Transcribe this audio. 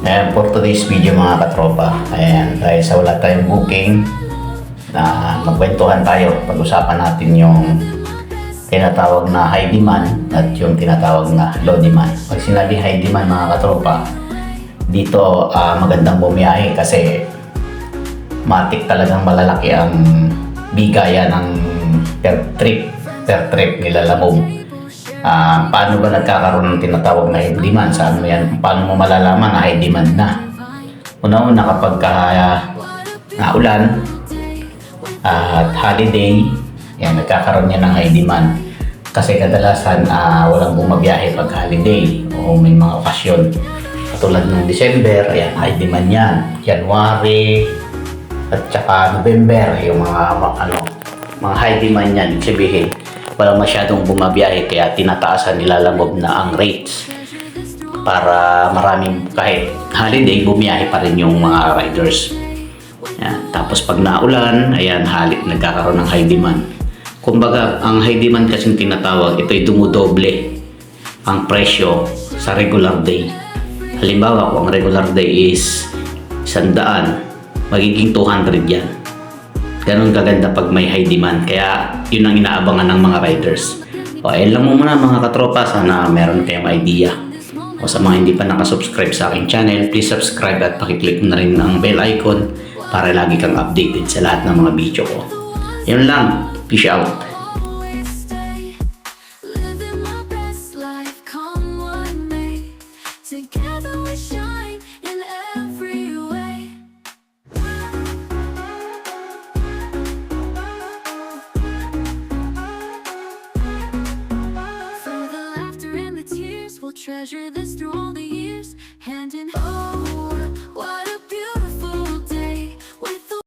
Ayan, for today's video mga katropa, ayan, dahil sa wala tayong booking, na magkwentuhan tayo, pag-usapan natin yung tinatawag na high demand at yung tinatawag na low demand. Pag sinabi high demand mga katropa, dito magandang bumiyahe kasi matik talagang malalaki ang bigaya ng per trip nilalabog. Paano ba nagkakaroon ng tinatawag na high demand? Saan mo yan? Paano mo malalaman na high demand na? Una-una kapag naulan at holiday, yan, nagkakaroon yan ng high demand. Kasi kadalasan walang bumabiyahe pag holiday o may mga okasyon. Katulad ng December, ayan, high demand yan. January at saka November, yung mga high demand yan. Ibig sabihin, walang masyadong bumabiyahe kaya tinataasan nilalabog na ang rates para maraming kahit holiday bumiyahe pa rin yung mga riders. Yan. Tapos pag naulan, ayan, nagkakaroon ng high demand. Kumbaga, ang high demand kasing tinatawag, ito'y dumudoble ang presyo sa regular day. Halimbawa, kung ang regular day is 100, magiging 200 yan. Ganon kaganda pag may high demand. Kaya yun ang inaabangan ng mga riders. O ayun lang mo muna mga katropa. Sana meron kayong idea. O sa mga hindi pa nakasubscribe sa aking channel, please subscribe at pakiclick na rin ang bell icon para lagi kang updated sa lahat ng mga video ko. Yun lang. Peace out. Treasure this through all the years, hand in hand.